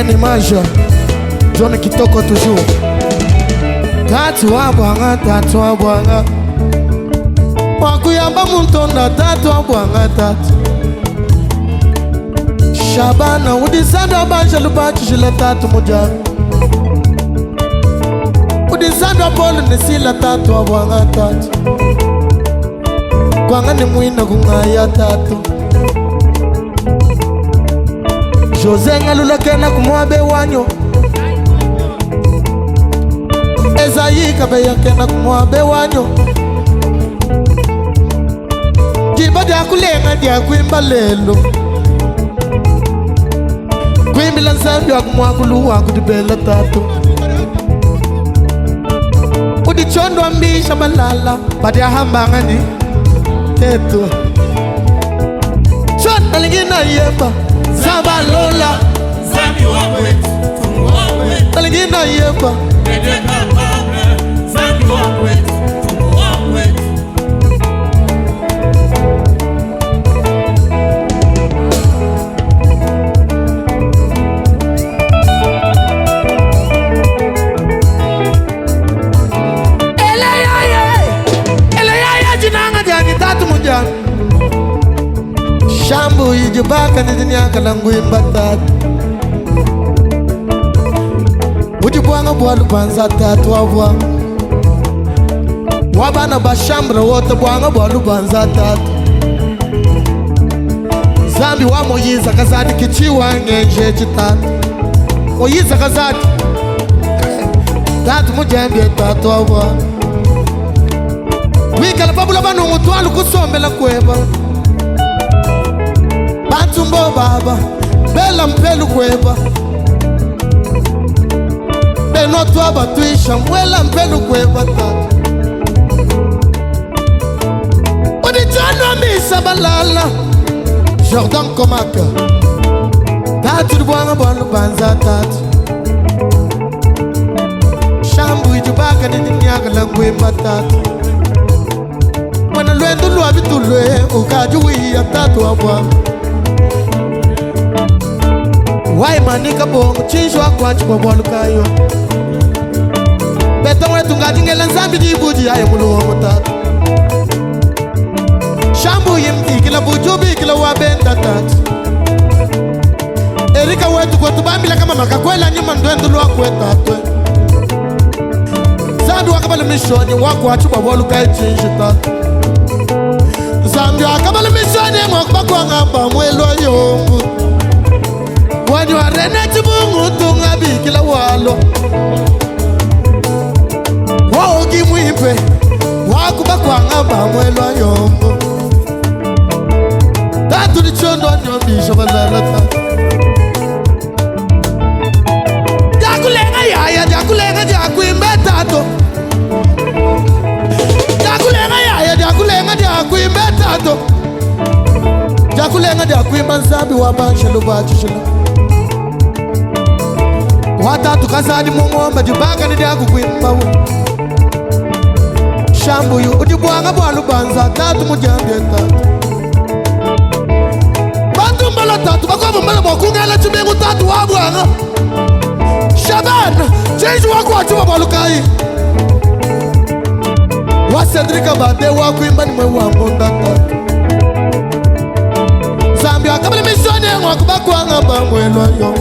Belle image, John Kitoko toujours. Tatu abwanga, tatu abwanga. Wakuyamba muntonda, tatu abwanga, tatu. Shabana, udisanda banja lubachi jila tatu mujana. Udisanda polo nesila tatu abwanga, tatu. Kwanga ni mwina kungaya tatu. Jose ngalula kena kumwabe wanyo. Ezayi kabeya kena kumwabe wanyo. Jiba dia kulenga dia kuimba lelo. Kuimbila Nzambi wakumwakulu wakudibela tatu. Udichondo ambisha balala badia hambangani tetu. Chon alingina yemba Nzamba lola Nzambi wakwe wakwe alingina yemba Nzambi wakwe wakwe. Shambu yijibaka nizinyaka langu imbatatu. Ujibuanga bualu banza tatu wabwanga. Wabana bashambra wote buanga bualu banza tatu. Zambi wa Moyiza kazadi kichiwa ngenje chitatu. Moyiza kazadi tatu mujambye tatu wabwanga. Wikala pabula banu mutualu kusombela kweba. Batumbo baba, bela mpelu kweba. Beno tuaba tuisha, mwela mpelu kweba tatu. Udijano misa balala, Jordan Komaka. Tatu dubuanga bwalu banza tatu. Shambu ijubaka nidinyaga langwema tatu. Wana luendu luabitu lue, ukajuwi ya tatu wabwanga. Wai manika bongo chinjwa kwanchi kwa bwalukayo. Beto wetu ngajingela Nzambi jibuji ayo muluomo tatu. Shambu yimti kila bujubi kila wabenda tatu. Erika wetu kwa tubambila kama makakwela nyuma nduendu luwa kwe tatu. Nzambi wakabali mishoni wakwachi kwa bwalukayo chinji tatu. Nzambi wakabali mishoni mwakuba kwa ngamba mwelo yombu. Wanyo arena chibungu tunga bikila walo. Waogi mwimpe wakuba kwa ngamba mwelo yombo. Tatu ni chondo nyobisha balala tatu. Jakulenga yaya, jakulenga jakuimbe tatu. Jakulenga yaya, jakulenga jakuimbe tatu. Jakulenga jakuimba Nzambi wabansha lubachi shila. Watatu kazadi mungomba jibaka ni diaku kuimba wu. Shambu yu ujibuanga bwalu banza tatu mujambye tatu. Bantu mbala tatu bakobu mbala mwakungela chimengu tatu wabuanga. Shabana chenji waku wachuwa bwalu kai. Wasedrika bade wakuimba ni mwe wambonda tatu. Zambi wakabali mishoni ya wakubaku wangamba mwelo yo.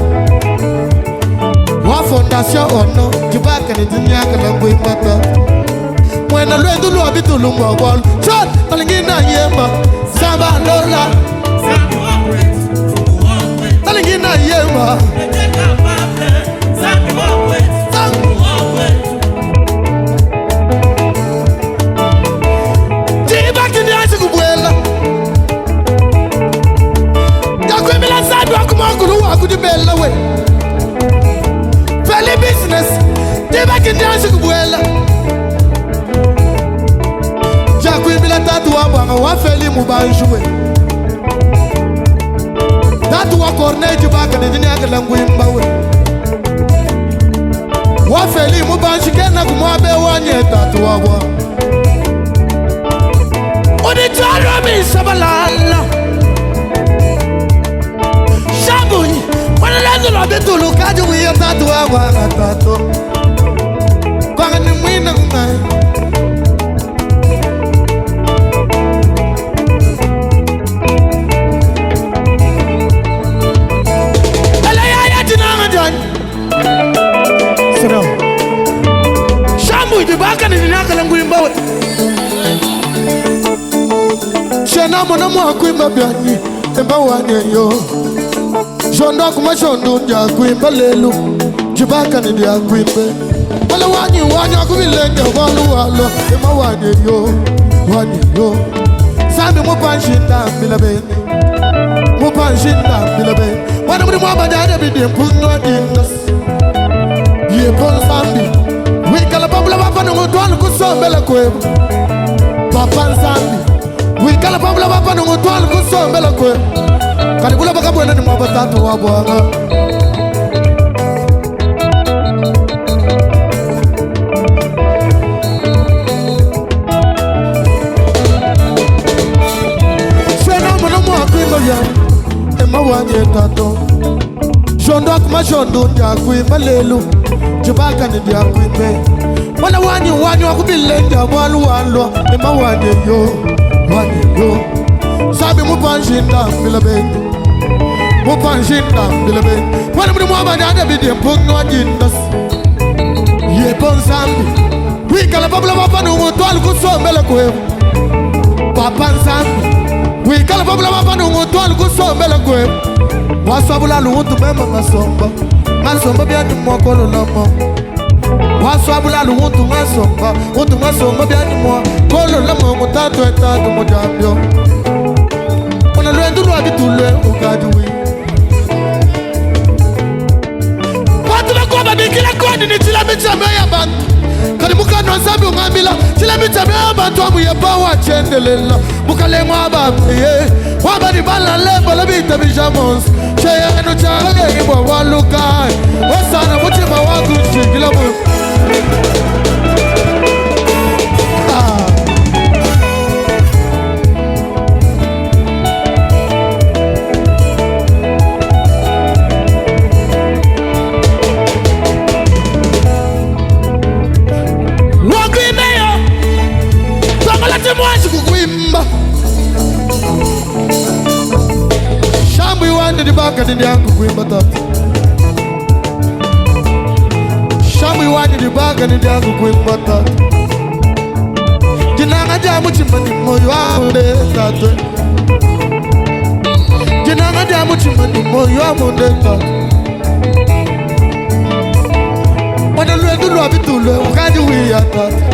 Wa fondation ono jibaka ni dunyaka langu imata. Mwena luendu luwa bitulu mwagwalu. Chon talingina yemba Nzamba lola talingina yemba jibaki ni ashi kubwela. Jakuimila Nzambi wakumangulu wakudibela we. Feli business, jibaki ni ashi kubwela. Jakuimila tatu wabanga wafeli mubanjuwe. Tatu wa korne jibaka ni dunyaka langu imba we. Wafeli mubanjikena kumwabe wanye tatu wabwa. Udijano misa balala. Shambu wana lendu abetu lukaji wiya tatu wa tato. Kwa ni mwina kungai. Ala ya tinanga jan. Sino. Shamu ibaka ni ninakala nguimbawe. Shana mona mwa kuimba byani emba wane yo. Jondo kuma jondo ndia kuimba lelu. Jibaka ni dia kuimbe. Wala wani akubilenge walu walo emba wane yo. Sambi mupanshinda bila beni. Mupanshinda bila beni. Wana muri mwa badade bidi mpunwa dindas. Ye pon sambi. Wikala babula bapa nungu tuanu kusombele kwebo. Papa sambi. Wikala babula bapa nungu tuanu kusombele kwebo. Karibula baka bwena ni mwaba tatu wabwanga. Shena mwana mwa kuimba yani ema wanye tato. Shondo akuma shondo ndia kuimba lelu. Jibaka ni dia kuimbe. Mwana wani wakubile ndia walu walo ema wanye yo. Sabi mupanshinda bila beni. Mupanshinda bila beni. Wana mudi mwaba dada bidi mpungwa jindas. Ye pon sambi. Wikala babula wapa nungu tualu kusombele kwebu. Papa sambi. Wikala babula wapa nungu tualu kusombele kwebu. Waswabula lungu mema masomba. Masomba biani mwakolo lama. Waswabula lungu masomba biani mwakolo lama. Mutatu etatu mojambyo. Ona lwendu lwa bitule ukajuwi. Watu wakoba bikila kodi ni chila michame ya bantu. Kani muka nwansabi ungambila chila michame ya bantu wa muyepa wa chendelela. Muka lengwa ye. Wabadi bala lembo labita bijamos. Sheye enu chage iwa walukai. Wasana muchima wakuchi kila mu. Dibaka ndi yangu kuimba tatu. Shamu iwani dibaka ndi yangu kuimba tatu. Jinanga jamu chimani moyo amunde tatu. Jinanga jamu chimani moyo amunde tatu. Wana lwendu lwa bitule ukaji wiya tatu.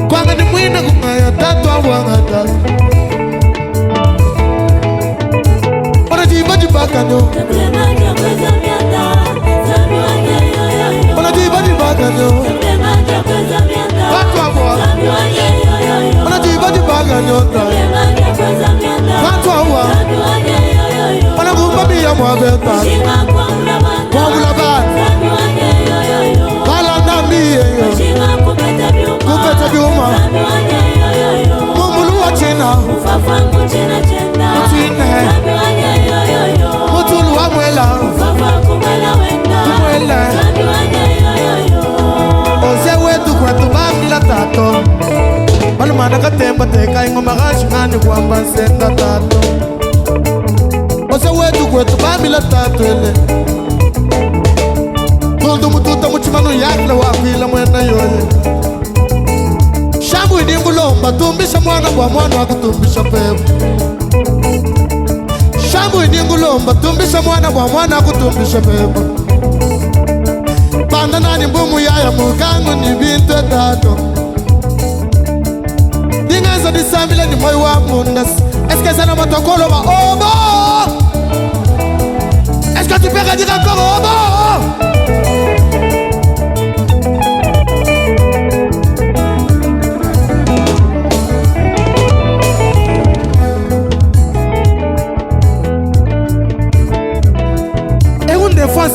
Kwanga ni mwina kumaya tatu awanga tatu. Jibaka nyo. Ona jibaka nyo. Watu awa. Ona jibaka nyo. Watu awa. Ona kumbabi ya mwabeta. Kwamula bani. Kala nami yeyo. Kupeta biuma. Mumulu wa chena. Mutine. Mutulu wa mwela. Mwela. Ose wetu kwa tubamila tato. Malumana katemba teka ingo magashingani kwa mbasenda tato. Ose wetu kwa tubamila tato ele. Tuldu mututa muchimanu yakla wakwila mwena yoye. Shamu idingulomba tumbisha mwana kwa mwana wakutumbisha pebu. Shamu idingulomba tumbisha mwana kwa mwana wakutumbisha pebu. Panda nani mbumu yaya mukangu ni bintu tato. Dingaza disambile ni moyo wa mundas. Eske sana matokolo wa obo. Eske tu peux dire encore obo.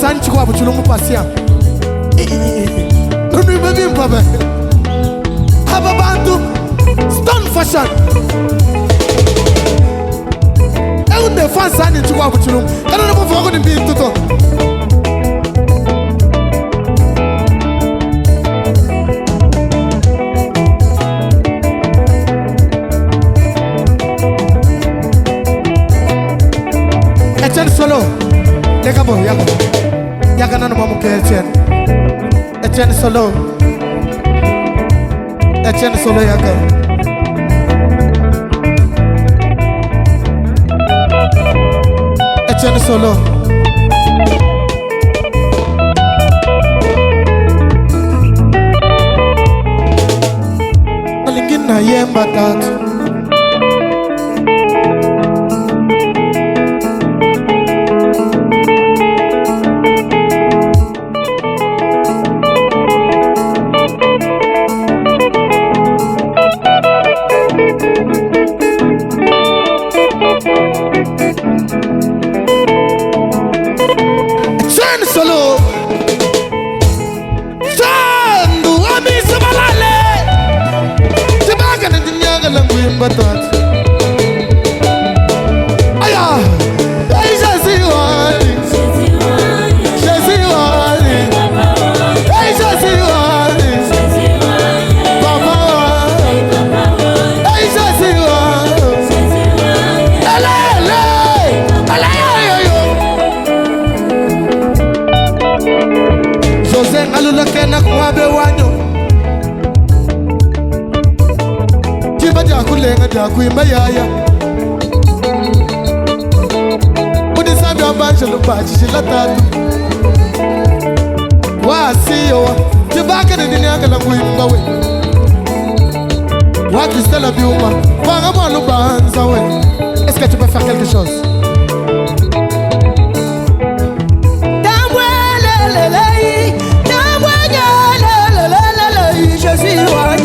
Sanchi kwa buchulumu pasia. Nunu ibebi mpabe. Haba bantu stone fashion. Fansani chukwa kuchulum. Kana na mufoko ni mbi tuto. Etienne Solo. Leka bo yaga. Yaga nana mamu ke Etienne. Etienne Solo. Etienne Solo yaga. Etienne Solo. Alingina yemba tatu. Solo Sandu Ami Sabalale Tibaga na dinyaga lang wimbatat Aya Ay Shasiwali Shasiwali Ay Shasiwali Papa Ay Shasiwali Alele Alele Jose alula kena kwabe wanyo Tiba jakulenga jakuimba yaya Udi sambi wabanja lupachi shila tatu Wasiyo Tibaka ni dini yaka langu imba we Waki stela biuma Wanga mwa lubanza we Est-ce que tu peux faire quelque chose? Je suis loin.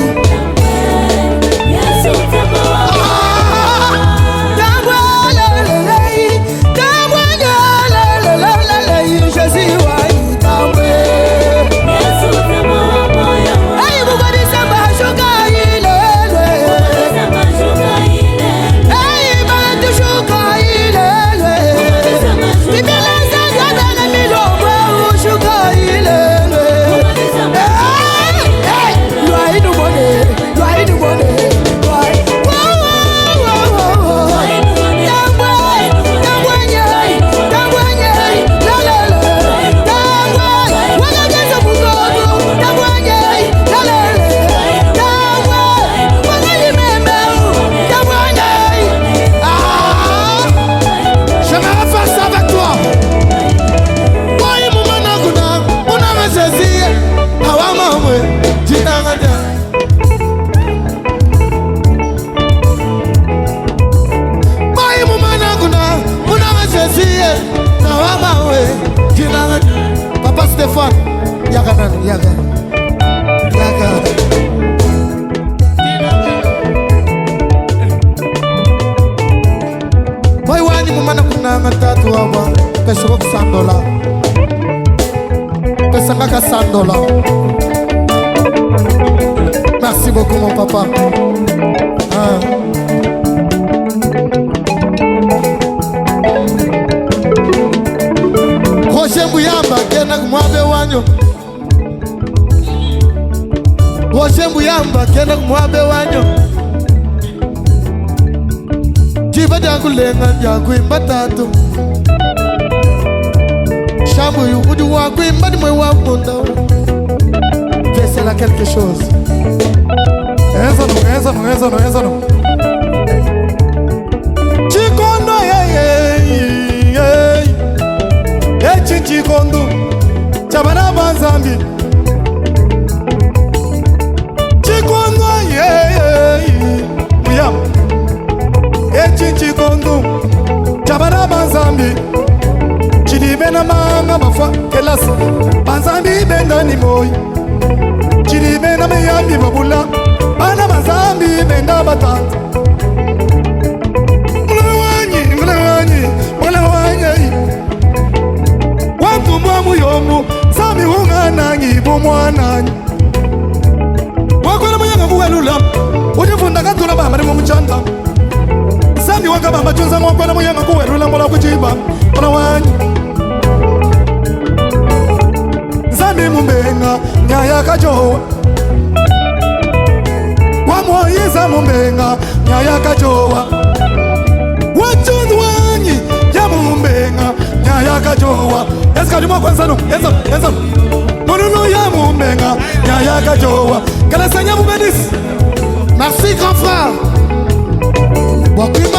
Papa Stéphane, yaga. Boy wani mumana kuna matatu waba, pesa wako $100. Pesa kaka $100. Merci beaucoup mon papa. Roger Mbuyamba kena kumwabe wanyo. Roger Mbuyamba kena kumwabe wanyo. Jiba jakulenga jakuimba tatu. Shamu yu udu wakuimba ni mwe wakunda. Fais là quelque chose. Enzo. Chikondo Chikondo Chabana Banzambi Chikondo Muyam Chikondo Chabana Banzambi Chidibena manga mafa kelas Banzambi benda ni moy Chidibena meyambi babula Bana Banzambi benda batat Mulawanyi Wantu mwamu yomu Sami hunga nangi bomwananyi Wakwela mwenye nguwe lulam Ujifunda katula bama ni mumuchanda Wangi wanga mama chunza mwakwana muyanga kuwerula mbola kuchimba Ona wanyi Nzambi mumbenga nyaya kajowa Wamoyiza mumbenga nyaya kajowa Wachunzi wanyi ya mumbenga nyaya kajowa Yaskali mwa kwanza no Yenza Monunu ya mumbenga nyaya kajowa Kalasanya mumedisi. Merci grand frère. Wakwimba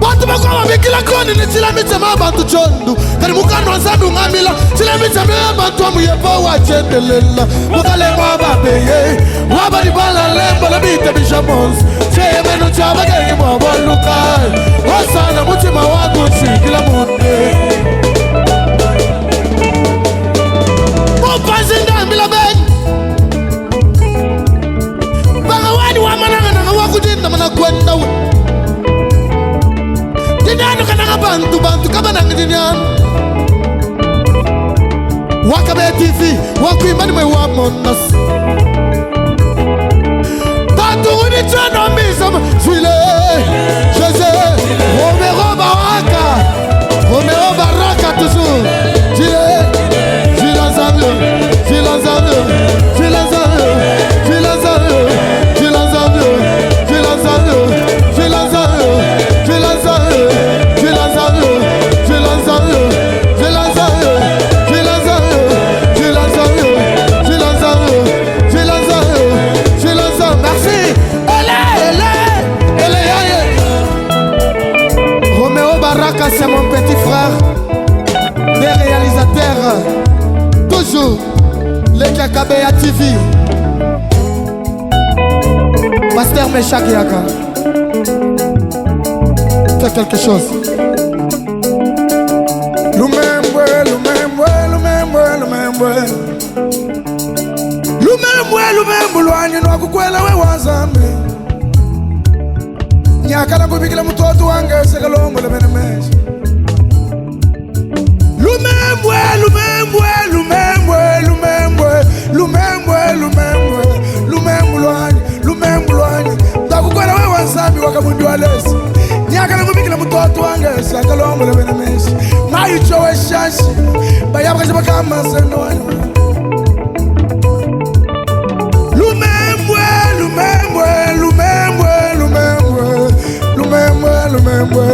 Watu bakwa bikila koni ni chila mitema abantu chondu Kani mukano wanzandu ngamila Chila mitema abantu amuyepo wachendelela Mukale wababeye Wabadi bala lembo la bita bishamons Cheye menu chaba gengi mwabolukai Wasana mutima wangu chikila munde Mupazinda mbila bengi Bagawani wamananga na wakudinda mana kwenda we Dinyano kananga bantu kabananga dinyano Wakabe TV wakuimba ni mwe wamonas Bantu unichano mizama Zwile Jeze Romero Baraka toujours Jile Zilanzamyo C'est mon petit frère des réalisateurs toujours les Kakabeya TV Pasteur Meshak Yaka fais quelque chose Lumembwe lwanyi nwakukwela we wanzambe Nyakala kubikila mtoto wange sekalombo lebenemesha Lumembwe lwanyi Takukwela we wanzambi wakabundi walesi Nyakala kubikila mtoto wange sekalombo lebenemesha Mayu chowe shashi Bayabka jaba kama sendo wanyo Lumembwe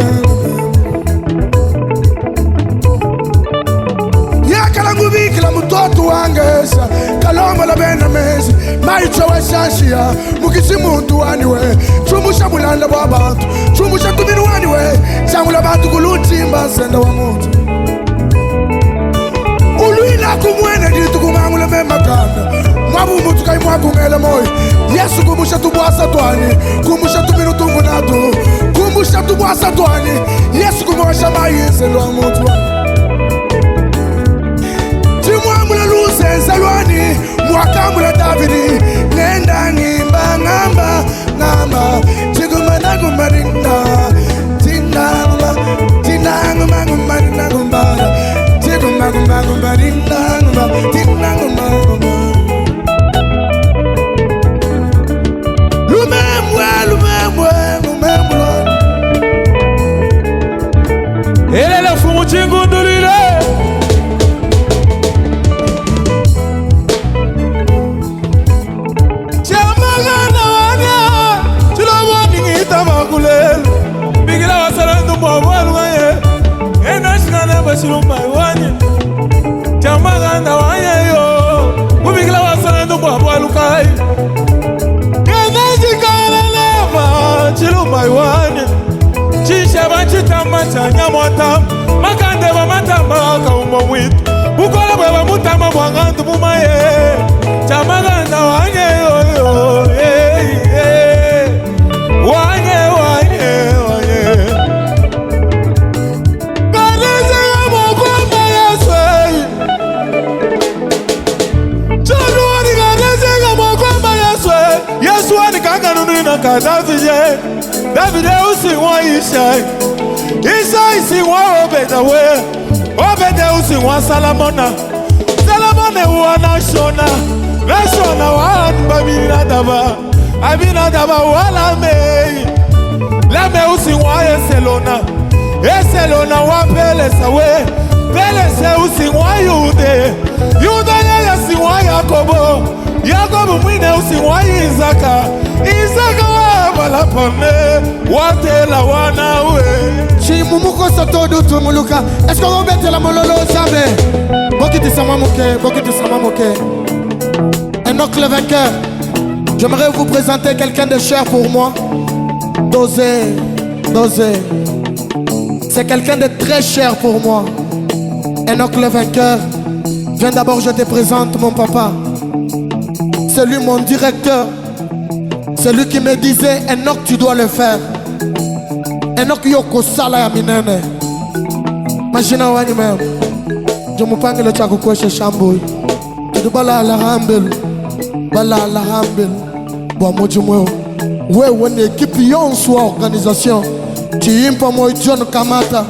Nyakala kubikila mtoto wange sekalombo lebenemesha Mayu chowe shashi ya Mukisi muntu waniwe Chumusha mulanda wa bantu Chumusha tuminu waniwe Changula bantu kulutimba sendo wa muntu Uluina kumwene ditu kumangule memakanda Mwabu mutu kai mwakungele moyo Yesu kumusha tubuasa twani Kumusha tuminu tumbu natu Kumusha tubuasa twani Yesu kumusha mayinse lwa mutu Timwamula luze zalwani Mwakamula Davidi Nenda ngimba ngamba Chigumana kumarinda Tinanguma Ele la fumu chingu ndulile Chamagana wanya Chulawani ngita makulelu Bigila wasala ndumbo walu wanye Enashina bashirumba wanye Chamagana wanya yo Bigila wasala ndumbo walu kai Enashikana lema Chilumba wanye Chishaba chitama chanya mwata Makande wa matamba kaumbo mwitu Bukola bwa mutama mwangantu mumaye Chamagana wanye yo Wanye Kadeze ya mwakwamba Yeswe Chanuani kadeze ya mwakwamba Yeswe Yesu wani kanganunu na kadavije Davide usiwa Ishai usiwa Obede usiwa Salamona Salamone uwa Nashona wa Anbabira dava Abina daba wala me. La me usi wa eselona. Eselona wa pele sawe. Pele se usi wa yude. Yude ya si wa Yakobo. Yakobo mwine usi wa Isaka. Isaka wa balapane. Watela wana we. Chimumuko sotodu tumuluka. Est-ce qu'on va mettre la mololo jamais? Bokiti samamoke, Bokiti samamoke. Henock le vainqueur. J'aimerais vous présenter quelqu'un de cher pour moi. Dosé, Dosé. C'est quelqu'un de très cher pour moi. Henock le vainqueur. Viens d'abord, je te présente mon papa. C'est lui mon directeur. C'est lui qui me disait, Henock, tu dois le faire. Henock yoko sala ya minene. Machina wani même. Je me pangue le tchako kwe shamboy. Tu bala la hambel. Bala la hambel. Bon mojumwe. Ouais, on est équipe yon soit organisation. Tu impa moi John Kamata.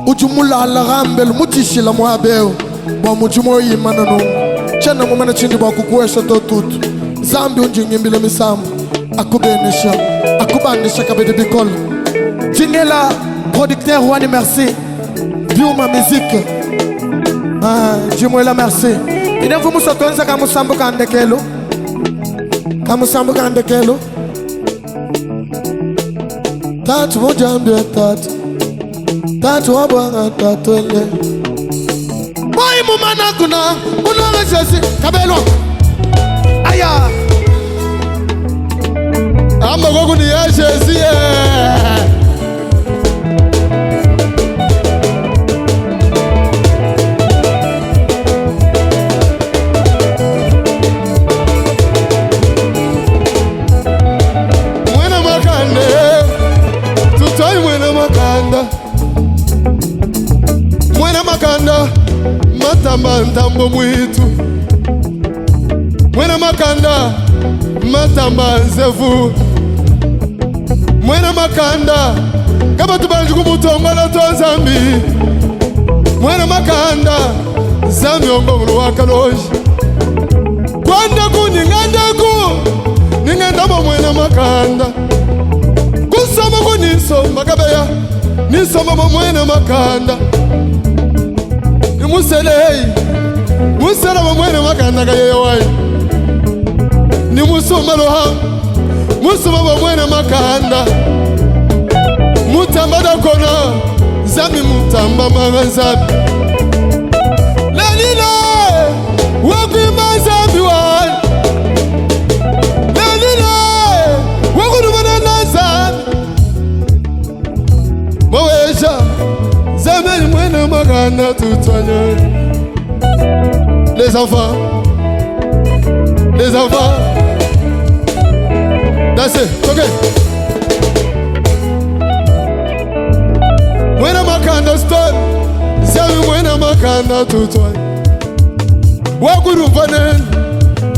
Ujumula la hambel mutishi la moi beo. Bon mojumwe yimanano. Chana mumana chindi ba kukwe shato tout. Zambi unji ngimbile misamu. Akubenesha. Akubanesha kabede bikol. Jingela producteur Wani merci. Bio ma musique. Dis-moi la merci. Et donc vous me sortez ça comme Sambo Kandekelo. Comme Sambo Kandekelo. Tatu mo jambe tatu. Tatu wabanga tatu ele. Boy mo manakuna, uno resesi kabelo. Aya. Amba gogo ni yeshesi. Matamba ntambo mwitu Mwena makanda Matamba nzevu Mwena makanda Kama tubanji kumutonga na toa zambi Mwena makanda Zambi ongo mulu wakaloji Kwanda ku ninganda ku Ninganda mwena makanda Kusoma ku nisoma kabeya Nisoma mwena makanda Muselei Musela mwene makanda kayewai Ni musuma loha Musuma mwene makanda Mutamba dakona Zami mutamba magazabi Lalila Wakima zabi wai Lalila Wakudumana nazabi Mwaweja Zami mwene makanda tutoye Les enfants Dansez, ok Mwena makanda stone Zami mwena makanda tutoye Wakuru vanen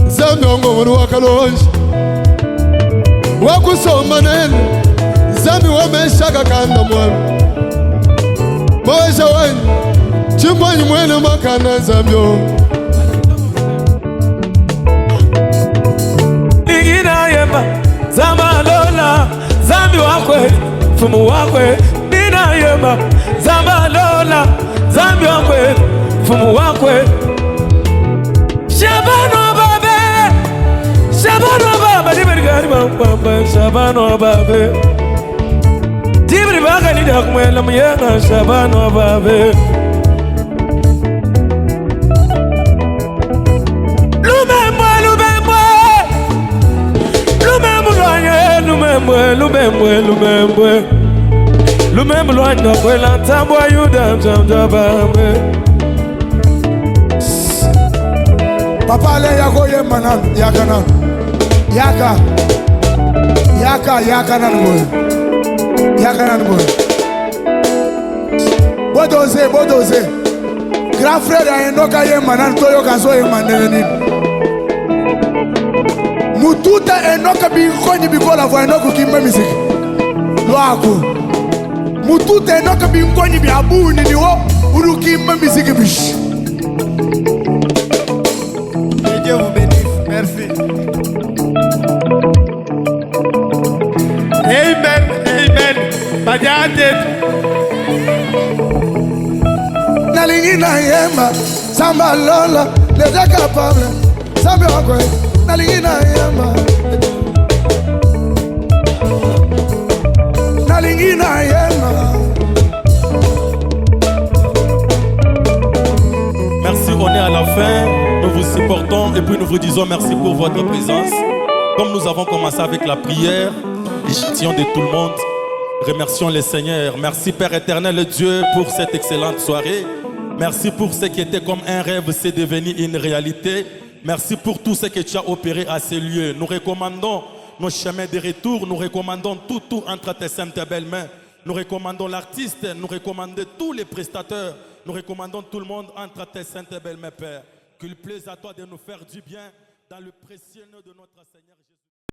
Zami ongo mwenu wakaloji Wakusoma nene Zami wameshaka kanda mwenu Mwaweja wani Chimwanyi mwena makanda zambio Ligina yemba Zamba lola Zambi wakwe Fumu wakwe Nina yemba Zamba lola Zambi wakwe Fumu wakwe Shabano babe Shabano baba Dibiri gari mambamba Shabano babe Dibiri baka nida kumela myenga Shabano babe Lumemwe lwanya kwela tambwa yuda mjamjabame Papa le yako ye manan yaka nan. Yaka nan boy. Yaka nan boy. Bodoze. Grand frère Henock ye manan toyo kazo ye maneni. Mututa Henock bikoni bikola vo Henock kimba musique. Loako. Mututa Henock bikoni bi abuni ni wo urukimba musique bish. Dieu vous bénisse. Merci. yemba Samba lola les incapables Sambe wakwe nalingi na yemba Nalingi na yemba. Merci, on est à la fin. Nous vous supportons et puis nous vous disons merci pour votre présence. Comme nous avons commencé avec la prière, échantillon de tout le monde, remercions le Seigneur. Merci Père éternel Dieu pour cette excellente soirée. Merci pour ce qui était comme un rêve, c'est devenu une réalité. Merci pour tout ce que tu as opéré à ces lieux. Nous recommandons nos chemins de retour, nous recommandons tout entre tes saintes et belles mains. Nous recommandons l'artiste, nous recommandons tous les prestateurs, nous recommandons tout le monde entre tes saintes et belles mains, Père. Qu'il plaise à toi de nous faire du bien dans le précieux nom de notre Seigneur Jésus.